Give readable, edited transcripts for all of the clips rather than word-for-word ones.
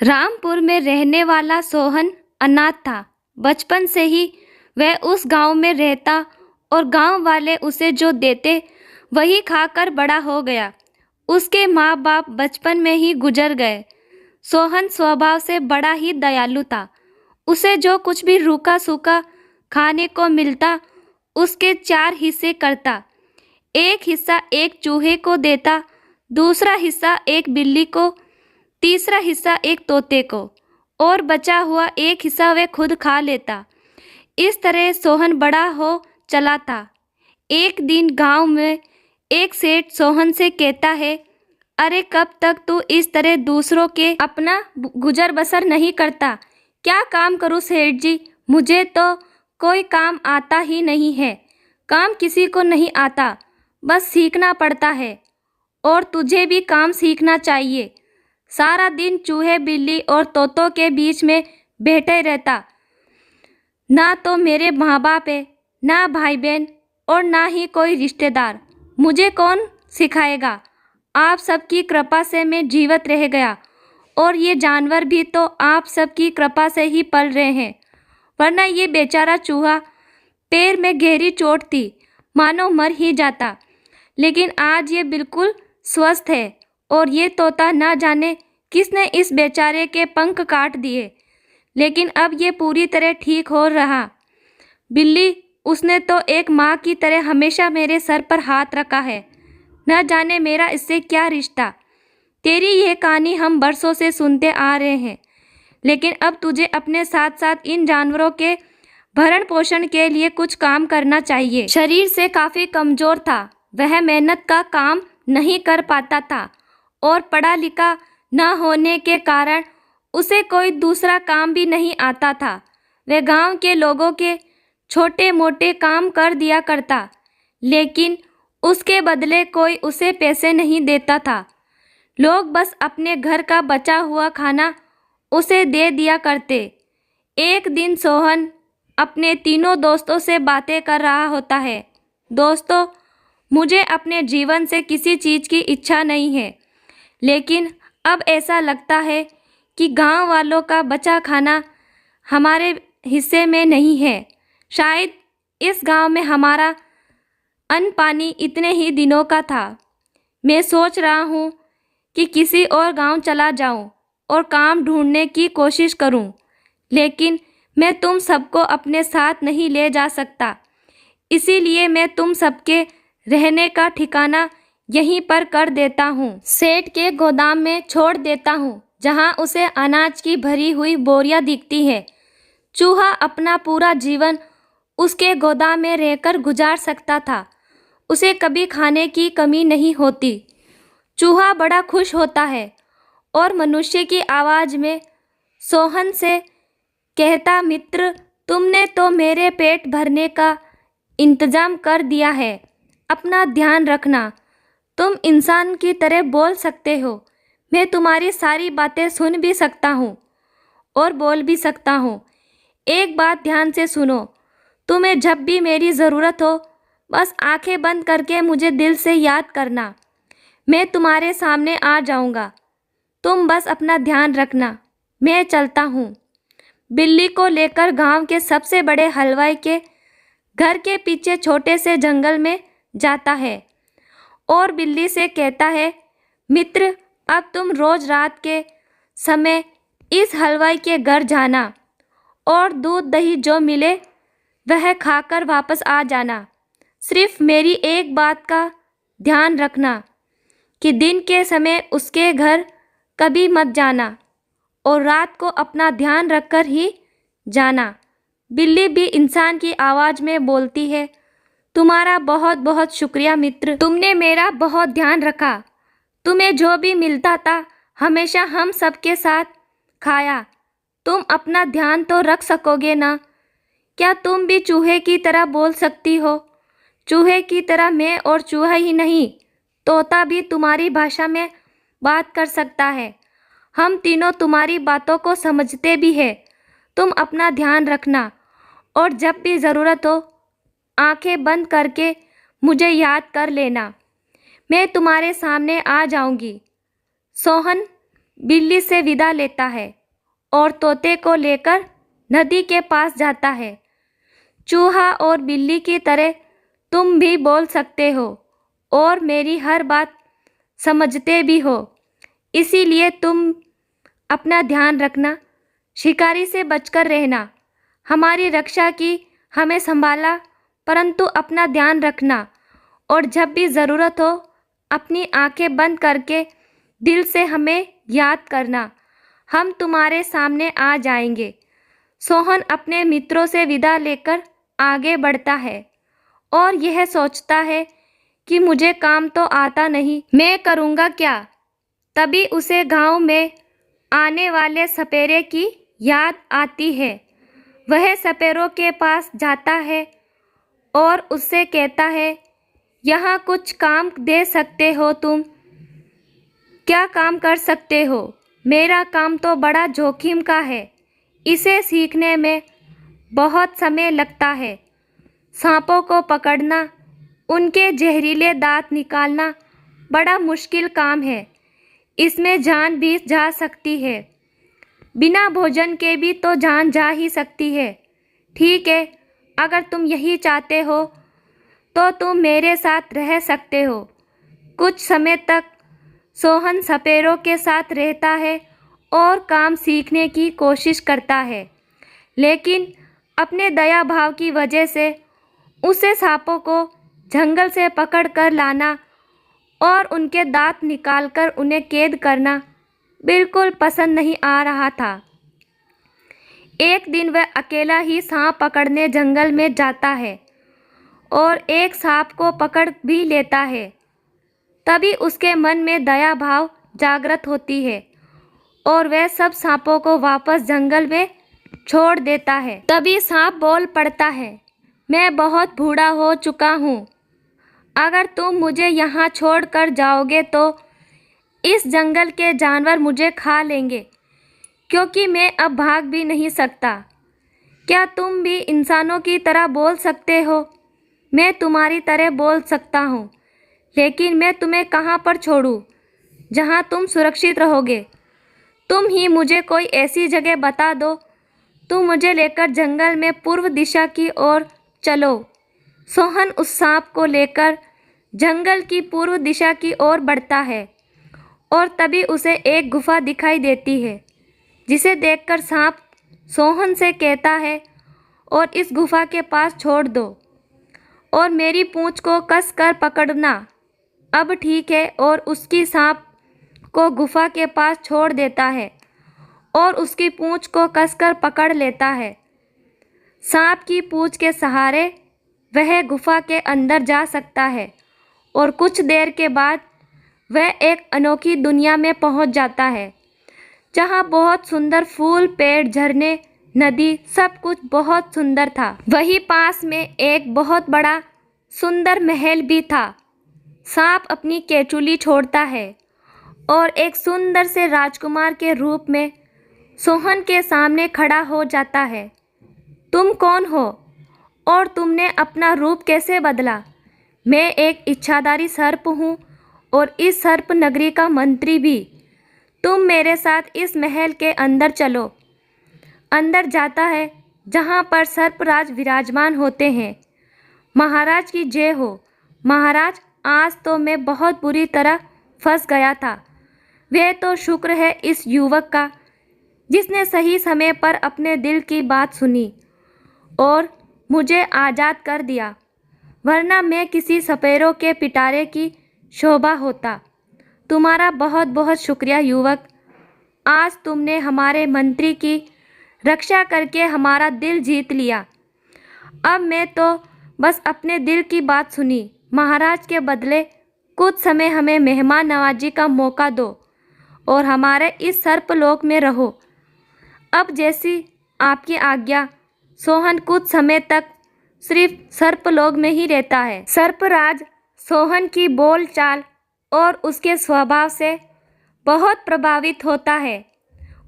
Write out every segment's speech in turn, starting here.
रामपुर में रहने वाला सोहन अनाथ था। बचपन से ही वह उस गांव में रहता और गांव वाले उसे जो देते वही खाकर बड़ा हो गया। उसके माँ बाप बचपन में ही गुजर गए। सोहन स्वभाव से बड़ा ही दयालु था। उसे जो कुछ भी रूखा सूखा खाने को मिलता उसके 4 हिस्से करता। एक हिस्सा एक चूहे को देता, दूसरा हिस्सा एक बिल्ली को, तीसरा हिस्सा एक तोते को और बचा हुआ एक हिस्सा वह खुद खा लेता। इस तरह सोहन बड़ा हो चला था। एक दिन गांव में एक सेठ सोहन से कहता है, अरे कब तक तू इस तरह दूसरों के अपना गुजर बसर नहीं करता? क्या काम करूं सेठ जी, मुझे तो कोई काम आता ही नहीं है। काम किसी को नहीं आता, बस सीखना पड़ता है और तुझे भी काम सीखना चाहिए। सारा दिन चूहे बिल्ली और तोतों के बीच में बैठे रहता। ना तो मेरे माँ बाप है, ना भाई बहन और ना ही कोई रिश्तेदार। मुझे कौन सिखाएगा? आप सबकी कृपा से मैं जीवित रह गया और ये जानवर भी तो आप सबकी कृपा से ही पल रहे हैं, वरना ये बेचारा चूहा पैर में गहरी चोट थी, मानो मर ही जाता। लेकिन आज ये बिल्कुल स्वस्थ है और ये तोता ना जाने किसने इस बेचारे के पंख काट दिए, लेकिन अब ये पूरी तरह ठीक हो रहा। बिल्ली, उसने तो एक माँ की तरह हमेशा मेरे सर पर हाथ रखा है। न जाने मेरा इससे क्या रिश्ता। तेरी यह कहानी हम बरसों से सुनते आ रहे हैं, लेकिन अब तुझे अपने साथ साथ इन जानवरों के भरण पोषण के लिए कुछ काम करना चाहिए। शरीर से काफ़ी कमज़ोर था, वह मेहनत का काम नहीं कर पाता था और पढ़ा लिखा न होने के कारण उसे कोई दूसरा काम भी नहीं आता था। वह गांव के लोगों के छोटे मोटे काम कर दिया करता, लेकिन उसके बदले कोई उसे पैसे नहीं देता था। लोग बस अपने घर का बचा हुआ खाना उसे दे दिया करते। एक दिन सोहन अपने तीनों दोस्तों से बातें कर रहा होता है। दोस्तों, मुझे अपने जीवन से किसी चीज़ की इच्छा नहीं है, लेकिन अब ऐसा लगता है कि गांव वालों का बचा खाना हमारे हिस्से में नहीं है। शायद इस गांव में हमारा अन्न पानी इतने ही दिनों का था। मैं सोच रहा हूँ कि किसी और गांव चला जाऊँ और काम ढूंढने की कोशिश करूँ, लेकिन मैं तुम सबको अपने साथ नहीं ले जा सकता। इसीलिए मैं तुम सबके रहने का ठिकाना यहीं पर कर देता हूँ। सेठ के गोदाम में छोड़ देता हूँ, जहाँ उसे अनाज की भरी हुई बोरियां दिखती है। चूहा अपना पूरा जीवन उसके गोदाम में रहकर गुजार सकता था। उसे कभी खाने की कमी नहीं होती। चूहा बड़ा खुश होता है और मनुष्य की आवाज़ में सोहन से कहता, मित्र, तुमने तो मेरे पेट भरने का इंतज़ाम कर दिया है। अपना ध्यान रखना। तुम इंसान की तरह बोल सकते हो। मैं तुम्हारी सारी बातें सुन भी सकता हूँ और बोल भी सकता हूँ। एक बात ध्यान से सुनो, तुम्हें जब भी मेरी ज़रूरत हो बस आंखें बंद करके मुझे दिल से याद करना। मैं तुम्हारे सामने आ जाऊँगा। तुम बस अपना ध्यान रखना। मैं चलता हूँ। बिल्ली को लेकर गांव के सबसे बड़े हलवाई के घर के पीछे छोटे से जंगल में जाता है और बिल्ली से कहता है, मित्र, अब तुम रोज़ रात के समय इस हलवाई के घर जाना और दूध दही जो मिले वह खाकर वापस आ जाना। सिर्फ मेरी एक बात का ध्यान रखना कि दिन के समय उसके घर कभी मत जाना और रात को अपना ध्यान रखकर ही जाना। बिल्ली भी इंसान की आवाज़ में बोलती है, तुम्हारा बहुत बहुत शुक्रिया मित्र, तुमने मेरा बहुत ध्यान रखा। तुम्हें जो भी मिलता था हमेशा हम सबके साथ खाया। तुम अपना ध्यान तो रख सकोगे ना? क्या तुम भी चूहे की तरह बोल सकती हो? चूहे की तरह मैं और चूहा ही नहीं, तोता भी तुम्हारी भाषा में बात कर सकता है। हम तीनों तुम्हारी बातों को समझते भी हैं। तुम अपना ध्यान रखना और जब भी ज़रूरत हो आंखें बंद करके मुझे याद कर लेना। मैं तुम्हारे सामने आ जाऊंगी। सोहन बिल्ली से विदा लेता है और तोते को लेकर नदी के पास जाता है। चूहा और बिल्ली की तरह तुम भी बोल सकते हो और मेरी हर बात समझते भी हो, इसीलिए तुम अपना ध्यान रखना, शिकारी से बचकर रहना। हमारी रक्षा की, हमें संभाला, परंतु अपना ध्यान रखना और जब भी ज़रूरत हो अपनी आंखें बंद करके दिल से हमें याद करना, हम तुम्हारे सामने आ जाएंगे। सोहन अपने मित्रों से विदा लेकर आगे बढ़ता है और यह सोचता है कि मुझे काम तो आता नहीं, मैं करूँगा क्या। तभी उसे गांव में आने वाले सपेरे की याद आती है। वह सपेरों के पास जाता है और उससे कहता है, यहाँ कुछ काम दे सकते हो तुम? क्या काम कर सकते हो? मेरा काम तो बड़ा जोखिम का है, इसे सीखने में बहुत समय लगता है। सांपों को पकड़ना, उनके जहरीले दांत निकालना बड़ा मुश्किल काम है, इसमें जान भी जा सकती है। बिना भोजन के भी तो जान जा ही सकती है। ठीक है, अगर तुम यही चाहते हो तो तुम मेरे साथ रह सकते हो। कुछ समय तक सोहन सपेरों के साथ रहता है और काम सीखने की कोशिश करता है, लेकिन अपने दया भाव की वजह से उसे सांपों को जंगल से पकड़ कर लाना और उनके दांत निकालकर उन्हें कैद करना बिल्कुल पसंद नहीं आ रहा था। एक दिन वह अकेला ही सांप पकड़ने जंगल में जाता है और एक सांप को पकड़ भी लेता है। तभी उसके मन में दया भाव जागृत होती है और वह सब सांपों को वापस जंगल में छोड़ देता है। तभी सांप बोल पड़ता है, मैं बहुत बूढ़ा हो चुका हूँ, अगर तुम मुझे यहाँ छोड़ कर जाओगे तो इस जंगल के जानवर मुझे खा लेंगे, क्योंकि मैं अब भाग भी नहीं सकता। क्या तुम भी इंसानों की तरह बोल सकते हो? मैं तुम्हारी तरह बोल सकता हूँ, लेकिन मैं तुम्हें कहाँ पर छोड़ूँ जहाँ तुम सुरक्षित रहोगे? तुम ही मुझे कोई ऐसी जगह बता दो, तुम मुझे लेकर जंगल में पूर्व दिशा की ओर चलो। सोहन उस सांप को लेकर जंगल की पूर्व दिशा की ओर बढ़ता है और तभी उसे एक गुफा दिखाई देती है, जिसे देखकर सांप सोहन से कहता है, और इस गुफा के पास छोड़ दो और मेरी पूंछ को कस कर पकड़ना। अब ठीक है, और उसकी सांप को गुफा के पास छोड़ देता है और उसकी पूंछ को कसकर पकड़ लेता है। सांप की पूंछ के सहारे वह गुफा के अंदर जा सकता है और कुछ देर के बाद वह एक अनोखी दुनिया में पहुंच जाता है, जहां बहुत सुंदर फूल, पेड़, झरने, नदी, सब कुछ बहुत सुंदर था। वहीं पास में एक बहुत बड़ा सुंदर महल भी था। सांप अपनी केचुली छोड़ता है और एक सुंदर से राजकुमार के रूप में सोहन के सामने खड़ा हो जाता है। तुम कौन हो और तुमने अपना रूप कैसे बदला? मैं एक इच्छाधारी सर्प हूँ और इस सर्प नगरी का मंत्री भी। तुम मेरे साथ इस महल के अंदर चलो। अंदर जाता है जहाँ पर सर्पराज विराजमान होते हैं। महाराज की जय हो। महाराज, आज तो मैं बहुत बुरी तरह फंस गया था। वह तो शुक्र है इस युवक का, जिसने सही समय पर अपने दिल की बात सुनी और मुझे आज़ाद कर दिया, वरना मैं किसी सपेरों के पिटारे की शोभा होता। तुम्हारा बहुत बहुत शुक्रिया युवक। आज तुमने हमारे मंत्री की रक्षा करके हमारा दिल जीत लिया। अब मैं तो बस अपने दिल की बात सुनी। महाराज के बदले कुछ समय हमें मेहमान नवाजी का मौका दो और हमारे इस सर्पलोक में रहो। अब जैसी आपकी आज्ञा। सोहन कुछ समय तक सिर्फ सर्पलोक में ही रहता है। सर्पराज सोहन की बोलचाल और उसके स्वभाव से बहुत प्रभावित होता है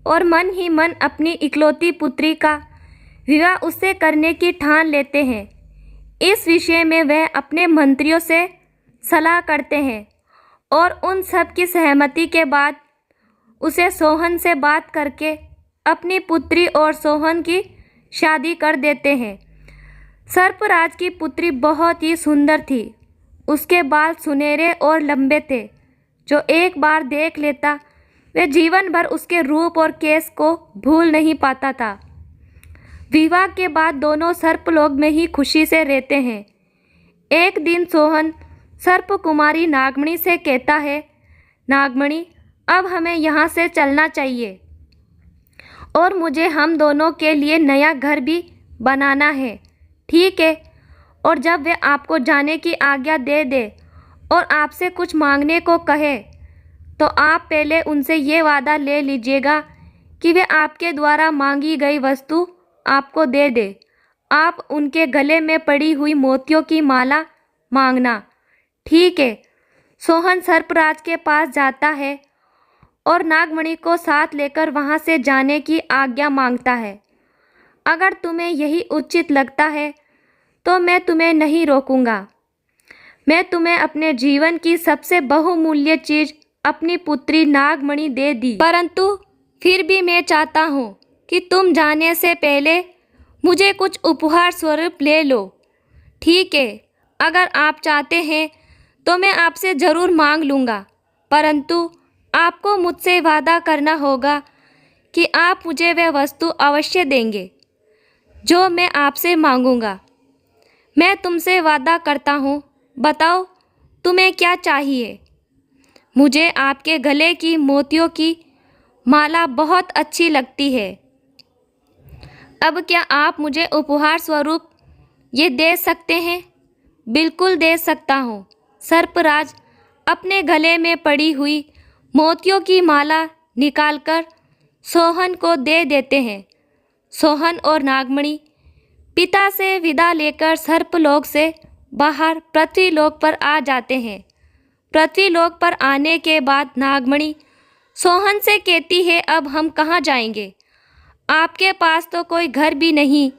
और मन ही मन अपनी इकलौती पुत्री का विवाह उससे करने की ठान लेते हैं। इस विषय में वह अपने मंत्रियों से सलाह करते हैं और उन सब की सहमति के बाद उसे सोहन से बात करके अपनी पुत्री और सोहन की शादी कर देते हैं। सर्पराज की पुत्री बहुत ही सुंदर थी। उसके बाल सुनहरे और लंबे थे। जो एक बार देख लेता वह जीवन भर उसके रूप और केश को भूल नहीं पाता था। विवाह के बाद दोनों सर्पलोक में ही खुशी से रहते हैं। एक दिन सोहन सर्प कुमारी नागमणि से कहता है, नागमणि, अब हमें यहाँ से चलना चाहिए और मुझे हम दोनों के लिए नया घर भी बनाना है। ठीक है। और जब वे आपको जाने की आज्ञा दे दे और आपसे कुछ मांगने को कहे तो आप पहले उनसे ये वादा ले लीजिएगा कि वे आपके द्वारा मांगी गई वस्तु आपको दे दे। आप उनके गले में पड़ी हुई मोतियों की माला मांगना। ठीक है। सोहन सर्पराज के पास जाता है और नागमणि को साथ लेकर वहाँ से जाने की आज्ञा मांगता है। अगर तुम्हें यही उचित लगता है तो मैं तुम्हें नहीं रोकूंगा। मैं तुम्हें अपने जीवन की सबसे बहुमूल्य चीज़ अपनी पुत्री नागमणि दे दी, परंतु फिर भी मैं चाहता हूँ कि तुम जाने से पहले मुझे कुछ उपहार स्वरूप ले लो। ठीक है। अगर आप चाहते हैं तो मैं आपसे ज़रूर मांग लूँगा, परंतु आपको मुझसे वादा करना होगा कि आप मुझे वह वस्तु अवश्य देंगे जो मैं आपसे मांगूंगा। मैं तुमसे वादा करता हूँ। बताओ तुम्हें क्या चाहिए? मुझे आपके गले की मोतियों की माला बहुत अच्छी लगती है। अब क्या आप मुझे उपहार स्वरूप ये दे सकते हैं? बिल्कुल दे सकता हूँ। सर्पराज अपने गले में पड़ी हुई मोतियों की माला निकालकर सोहन को दे देते हैं। सोहन और नागमणि पिता से विदा लेकर सर्पलोक से बाहर पृथ्वीलोक पर आ जाते हैं। पृथ्वीलोक पर आने के बाद नागमणि सोहन से कहती है, अब हम कहाँ जाएंगे? आपके पास तो कोई घर भी नहीं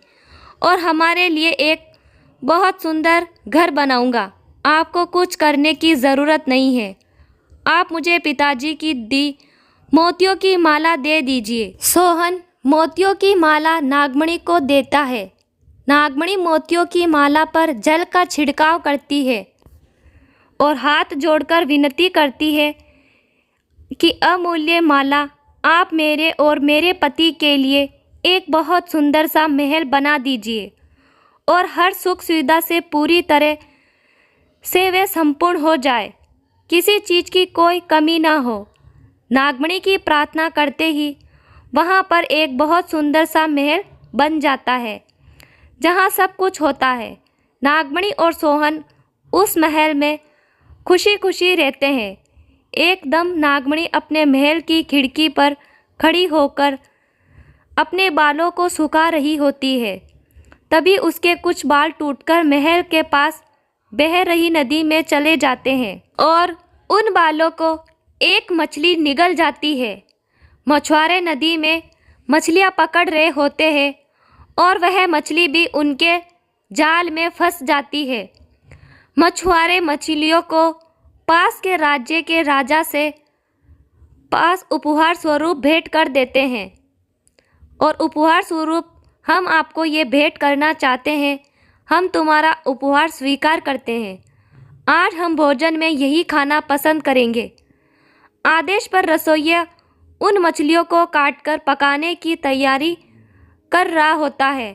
और हमारे लिए एक बहुत सुंदर घर बनाऊंगा। आपको कुछ करने की ज़रूरत नहीं है। आप मुझे पिताजी की दी मोतियों की माला दे दीजिए। सोहन मोतियों की माला नागमणि को देता है। नागमणि मोतियों की माला पर जल का छिड़काव करती है और हाथ जोड़कर विनती करती है कि अमूल्य माला, आप मेरे और मेरे पति के लिए एक बहुत सुंदर सा महल बना दीजिए और हर सुख सुविधा से पूरी तरह से वे संपूर्ण हो जाए, किसी चीज़ की कोई कमी ना हो। नागमणि की प्रार्थना करते ही वहाँ पर एक बहुत सुंदर सा महल बन जाता है जहाँ सब कुछ होता है। नागमणि और सोहन उस महल में खुशी खुशी रहते हैं। एकदम नागमणि अपने महल की खिड़की पर खड़ी होकर अपने बालों को सुखा रही होती है। तभी उसके कुछ बाल टूटकर महल के पास बह रही नदी में चले जाते हैं और उन बालों को एक मछली निगल जाती है। मछुआरे नदी में मछलियाँ पकड़ रहे होते हैं और वह मछली भी उनके जाल में फंस जाती है। मछुआरे मछलियों को पास के राज्य के राजा से पास उपहार स्वरूप भेंट कर देते हैं और उपहार स्वरूप हम आपको ये भेंट करना चाहते हैं, हम तुम्हारा उपहार स्वीकार करते हैं। आज हम भोजन में यही खाना पसंद करेंगे। आदेश पर रसोइया उन मछलियों को काटकर पकाने की तैयारी कर रहा होता है।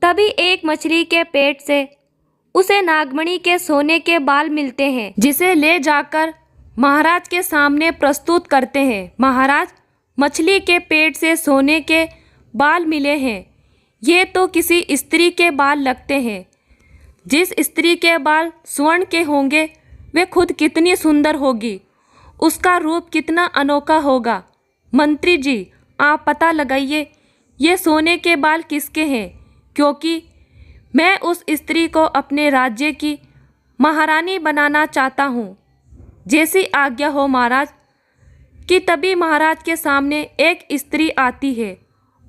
तभी एक मछली के पेट से उसे नागमणि के सोने के बाल मिलते हैं, जिसे ले जाकर महाराज के सामने प्रस्तुत करते हैं। महाराज, मछली के पेट से सोने के बाल मिले हैं। ये तो किसी स्त्री के बाल लगते हैं। जिस स्त्री के बाल स्वर्ण के होंगे वे खुद कितनी सुंदर होगी, उसका रूप कितना अनोखा होगा। मंत्री जी, आप पता लगाइए ये सोने के बाल किसके हैं, क्योंकि मैं उस स्त्री को अपने राज्य की महारानी बनाना चाहता हूँ। जैसी आज्ञा हो महाराज। कि तभी महाराज के सामने एक स्त्री आती है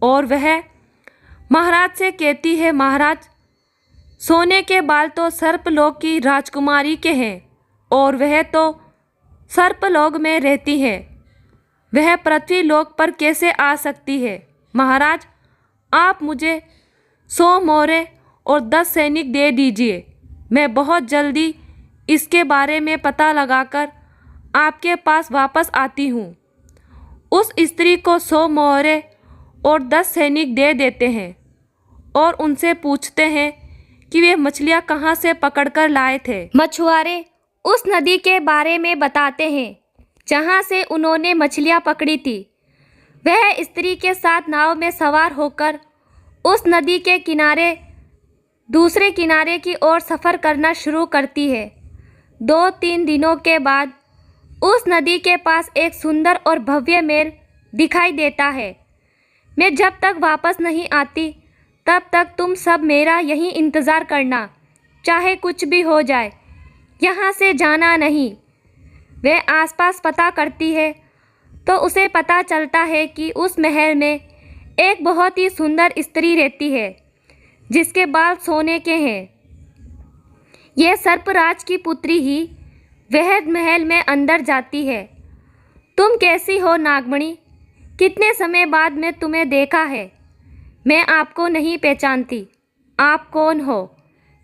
और वह महाराज से कहती है, महाराज, सोने के बाल तो सर्पलोक की राजकुमारी के हैं और वह तो सर्पलोक में रहती है। वह पृथ्वी लोक पर कैसे आ सकती है? महाराज, आप मुझे 100 मोहरें और 10 सैनिक दे दीजिए। मैं बहुत जल्दी इसके बारे में पता लगाकर आपके पास वापस आती हूँ। उस स्त्री को 100 मोहरें और 10 सैनिक दे देते हैं और उनसे पूछते हैं कि वे मछलियाँ कहाँ से पकड़कर लाए थे। मछुआरे उस नदी के बारे में बताते हैं जहाँ से उन्होंने मछलियाँ पकड़ी थी। वह स्त्री के साथ नाव में सवार होकर उस नदी के किनारे दूसरे किनारे की ओर सफ़र करना शुरू करती है। 2-3 दिनों के बाद उस नदी के पास एक सुंदर और भव्य महल दिखाई देता है। मैं जब तक वापस नहीं आती तब तक तुम सब मेरा यहीं इंतज़ार करना, चाहे कुछ भी हो जाए, यहाँ से जाना नहीं। वह आसपास पता करती है तो उसे पता चलता है कि उस महल में एक बहुत ही सुंदर स्त्री रहती है जिसके बाल सोने के हैं। यह सर्पराज की पुत्री ही वह महल में अंदर जाती है। तुम कैसी हो नागमणि? कितने समय बाद मैं तुम्हें देखा है। मैं आपको नहीं पहचानती। आप कौन हो?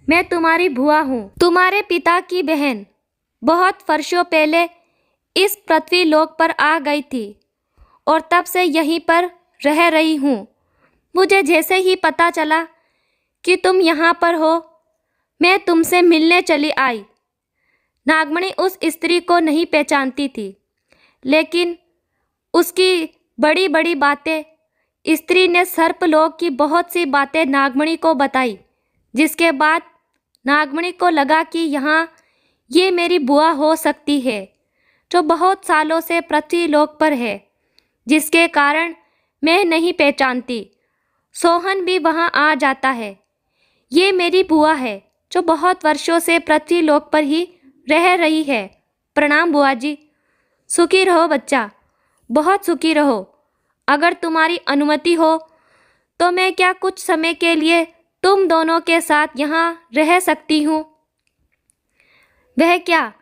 मैं तुम्हारी बुआ हूँ, तुम्हारे पिता की बहन। बहुत वर्षों पहले इस पृथ्वी लोक पर आ गई थी और तब से यहीं पर रह रही हूँ। मुझे जैसे ही पता चला कि तुम यहाँ पर हो, मैं तुमसे मिलने चली आई। नागमणि उस स्त्री को नहीं पहचानती थी, लेकिन उसकी बड़ी बड़ी बातें, स्त्री ने सर्पलोक की बहुत सी बातें नागमणि को बताई, जिसके बाद नागमणि को लगा कि यहाँ ये मेरी बुआ हो सकती है जो बहुत सालों से पृथ्वी लोक पर है, जिसके कारण मैं नहीं पहचानती। सोहन भी वहाँ आ जाता है। ये मेरी बुआ है जो बहुत वर्षों से पृथ्वी लोक पर ही रह रही है। प्रणाम बुआ जी। सुखी रहो बच्चा, बहुत सुखी रहो। अगर तुम्हारी अनुमति हो तो मैं क्या कुछ समय के लिए तुम दोनों के साथ यहाँ रह सकती हूँ? वह क्या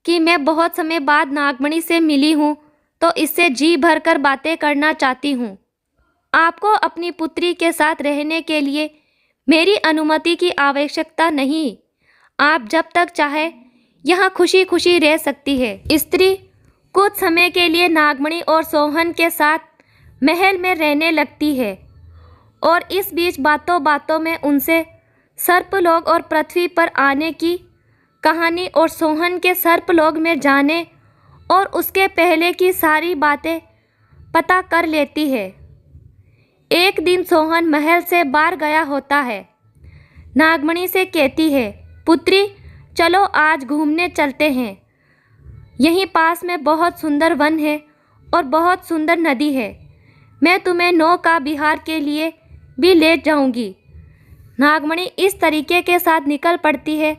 कि मैं बहुत समय बाद नागमणि से मिली हूँ तो इससे जी भरकर बातें करना चाहती हूँ। आपको अपनी पुत्री के साथ रहने के लिए मेरी अनुमति की आवश्यकता नहीं। आप जब तक चाहे यहाँ खुशी खुशी रह सकती है। स्त्री कुछ समय के लिए नागमणि और सोहन के साथ महल में रहने लगती है और इस बीच बातों बातों में उनसे सर्पलोक और पृथ्वी पर आने की कहानी और सोहन के सर्पलोक में जाने और उसके पहले की सारी बातें पता कर लेती है। एक दिन सोहन महल से बाहर गया होता है। नागमणि से कहती है, पुत्री चलो आज घूमने चलते हैं। यहीं पास में बहुत सुंदर वन है और बहुत सुंदर नदी है। मैं तुम्हें नौका विहार के लिए भी ले जाऊंगी। नागमणि इस तरीके के साथ निकल पड़ती है।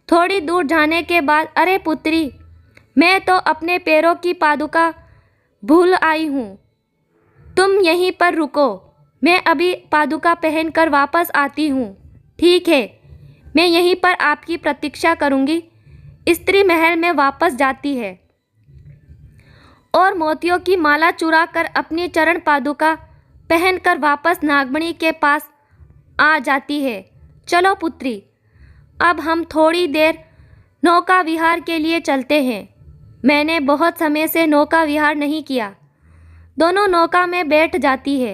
थोड़ी दूर जाने के बाद, अरे पुत्री, मैं तो अपने पैरों की पादुका भूल आई हूँ। तुम यहीं पर रुको, मैं अभी पादुका पहनकर वापस आती हूँ। ठीक है, मैं यहीं पर आपकी प्रतीक्षा करूँगी। स्त्री महल में वापस जाती है और मोतियों की माला चुरा कर अपनी चरण पादुका पहनकर वापस नागमणि के पास आ जाती है। चलो पुत्री, अब हम थोड़ी देर नौका विहार के लिए चलते हैं। मैंने बहुत समय से नौका विहार नहीं किया। दोनों नौका में बैठ जाती है।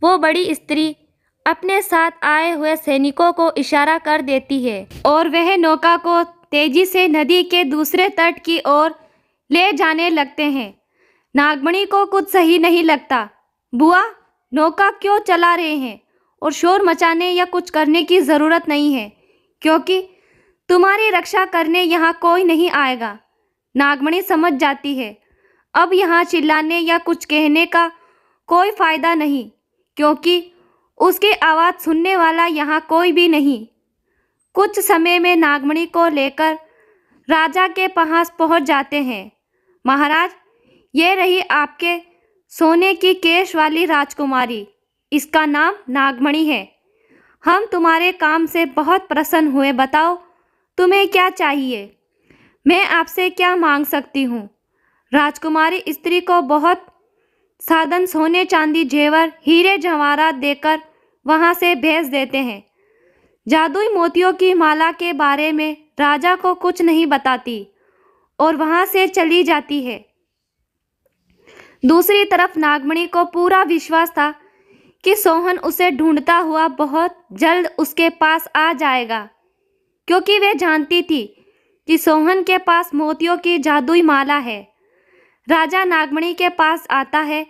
वो बड़ी स्त्री अपने साथ आए हुए सैनिकों को इशारा कर देती है और वह नौका को तेजी से नदी के दूसरे तट की ओर ले जाने लगते हैं। नागमणि को कुछ सही नहीं लगता। बुआ, नौका क्यों चला रहे हैं? और शोर मचाने या कुछ करने की ज़रूरत नहीं है, क्योंकि तुम्हारी रक्षा करने यहाँ कोई नहीं आएगा। नागमणि समझ जाती है अब यहाँ चिल्लाने या कुछ कहने का कोई फ़ायदा नहीं, क्योंकि उसकी आवाज़ सुनने वाला यहाँ कोई भी नहीं। कुछ समय में नागमणि को लेकर राजा के पास पहुँच जाते हैं। महाराज, ये रही आपके सोने की केश वाली राजकुमारी। इसका नाम नागमणि है। हम तुम्हारे काम से बहुत प्रसन्न हुए। बताओ तुम्हें क्या चाहिए? मैं आपसे क्या मांग सकती हूँ? राजकुमारी स्त्री को बहुत साधन सोने चांदी जेवर हीरे जवाहरात देकर वहां से भेज देते हैं। जादुई मोतियों की माला के बारे में राजा को कुछ नहीं बताती और वहां से चली जाती है। दूसरी तरफ नागमणि को पूरा विश्वास था कि सोहन उसे ढूंढता हुआ बहुत जल्द उसके पास आ जाएगा, क्योंकि वह जानती थी कि सोहन के पास मोतियों की जादुई माला है। राजा नागमणि के पास आता है,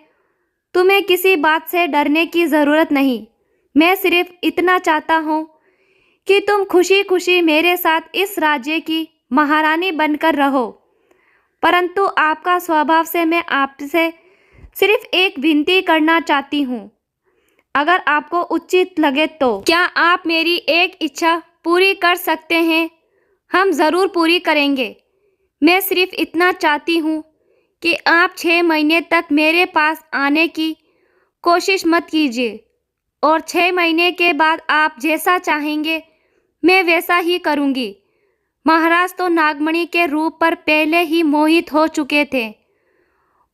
तुम्हें किसी बात से डरने की ज़रूरत नहीं, मैं सिर्फ इतना चाहता हूँ कि तुम खुशी खुशी मेरे साथ इस राज्य की महारानी बनकर रहो। परंतु आपका स्वभाव से मैं आपसे सिर्फ एक विनती करना चाहती हूँ, अगर आपको उचित लगे तो। क्या आप मेरी एक इच्छा पूरी कर सकते हैं? हम ज़रूर पूरी करेंगे। मैं सिर्फ इतना चाहती हूँ कि आप 6 महीने तक मेरे पास आने की कोशिश मत कीजिए और 6 महीने के बाद आप जैसा चाहेंगे मैं वैसा ही करूँगी। महाराज तो नागमणि के रूप पर पहले ही मोहित हो चुके थे।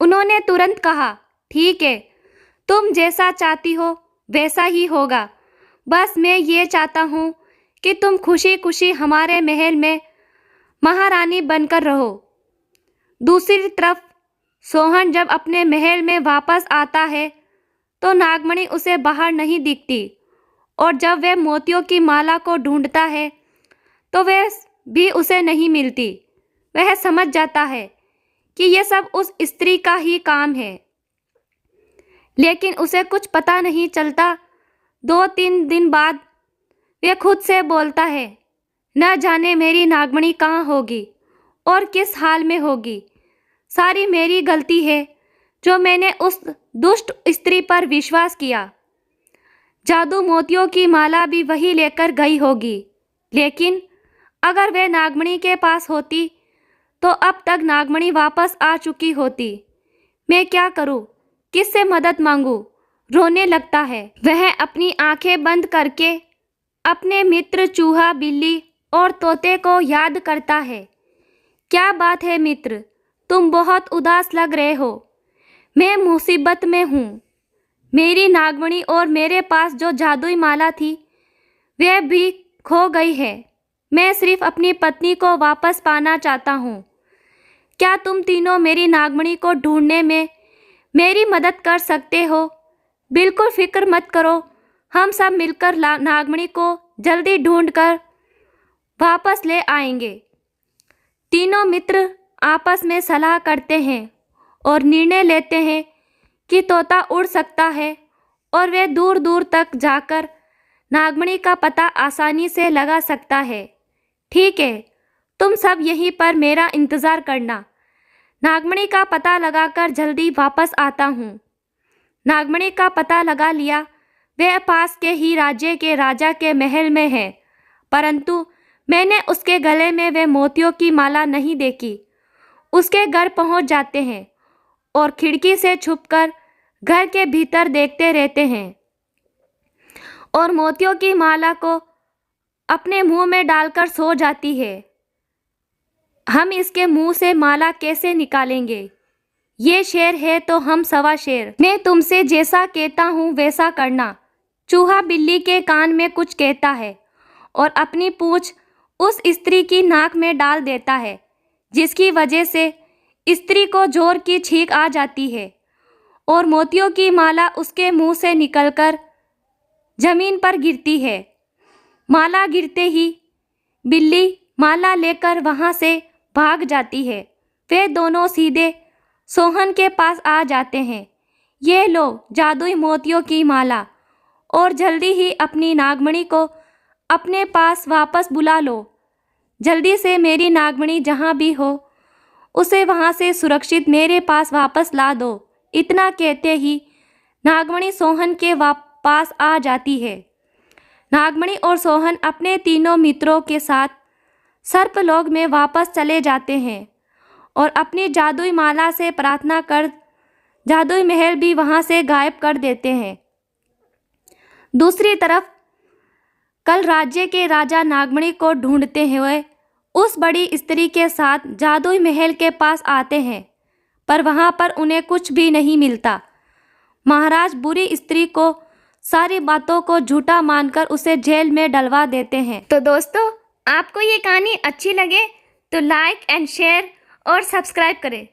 उन्होंने तुरंत कहा, ठीक है, तुम जैसा चाहती हो वैसा ही होगा। बस मैं ये चाहता हूँ कि तुम खुशी खुशी हमारे महल में महारानी बनकर रहो। दूसरी तरफ सोहन जब अपने महल में वापस आता है तो नागमणि उसे बाहर नहीं दिखती और जब वह मोतियों की माला को ढूंढता है तो वह भी उसे नहीं मिलती। वह समझ जाता है कि यह सब उस स्त्री का ही काम है, लेकिन उसे कुछ पता नहीं चलता। 2-3 दिन बाद वह खुद से बोलता है, न जाने मेरी नागमणि कहाँ होगी और किस हाल में होगी। सारी मेरी गलती है जो मैंने उस दुष्ट स्त्री पर विश्वास किया। जादू मोतियों की माला भी वही लेकर गई होगी, लेकिन अगर वह नागमणि के पास होती तो अब तक नागमणि वापस आ चुकी होती। मैं क्या करूं? किससे मदद मांगूं? रोने लगता है। वह अपनी आंखें बंद करके अपने मित्र चूहा, बिल्ली और तोते को याद करता है। क्या बात है मित्र, तुम बहुत उदास लग रहे हो। मैं मुसीबत में हूँ। मेरी नागमणि और मेरे पास जो जादुई माला थी वह भी खो गई है। मैं सिर्फ अपनी पत्नी को वापस पाना चाहता हूँ। क्या तुम तीनों मेरी नागमणि को ढूंढने में मेरी मदद कर सकते हो? बिल्कुल फिक्र मत करो, हम सब मिलकर नागमणि को जल्दी ढूंढकर वापस ले आएंगे। तीनों मित्र आपस में सलाह करते हैं और निर्णय लेते हैं कि तोता उड़ सकता है और वह दूर दूर तक जाकर नागमणि का पता आसानी से लगा सकता है। ठीक है, तुम सब यहीं पर मेरा इंतज़ार करना। नागमणि का पता लगाकर जल्दी वापस आता हूँ। नागमणि का पता लगा लिया। वह पास के ही राज्य के राजा के महल में है, परंतु मैंने उसके गले में वह मोतियों की माला नहीं देखी। उसके घर पहुँच जाते हैं और खिड़की से छुपकर घर के भीतर देखते रहते हैं और मोतियों की माला को अपने मुंह में डालकर सो जाती है। हम इसके मुंह से माला कैसे निकालेंगे? ये शेर है तो हम सवा शेर। मैं तुमसे जैसा कहता हूँ वैसा करना। चूहा बिल्ली के कान में कुछ कहता है और अपनी पूंछ उस स्त्री की नाक में डाल देता है, जिसकी वजह से स्त्री को जोर की छींक आ जाती है और मोतियों की माला उसके मुंह से निकलकर जमीन पर गिरती है। माला गिरते ही बिल्ली माला लेकर वहां से भाग जाती है। वे दोनों सीधे सोहन के पास आ जाते हैं। ये लो जादुई मोतियों की माला और जल्दी ही अपनी नागमणि को अपने पास वापस बुला लो। जल्दी से मेरी नागमणि जहाँ भी हो उसे वहाँ से सुरक्षित मेरे पास वापस ला दो। इतना कहते ही नागमणि सोहन के पास आ जाती है। नागमणि और सोहन अपने तीनों मित्रों के साथ सर्पलोक में वापस चले जाते हैं और अपनी जादुई माला से प्रार्थना कर जादुई महल भी वहाँ से गायब कर देते हैं। दूसरी तरफ कल राज्य के राजा नागमणि को ढूंढते हुए उस बड़ी स्त्री के साथ जादुई महल के पास आते हैं, पर वहाँ पर उन्हें कुछ भी नहीं मिलता। महाराज बुरी स्त्री को सारी बातों को झूठा मानकर उसे जेल में डलवा देते हैं। तो दोस्तों, आपको ये कहानी अच्छी लगे तो लाइक एंड शेयर और सब्सक्राइब करें।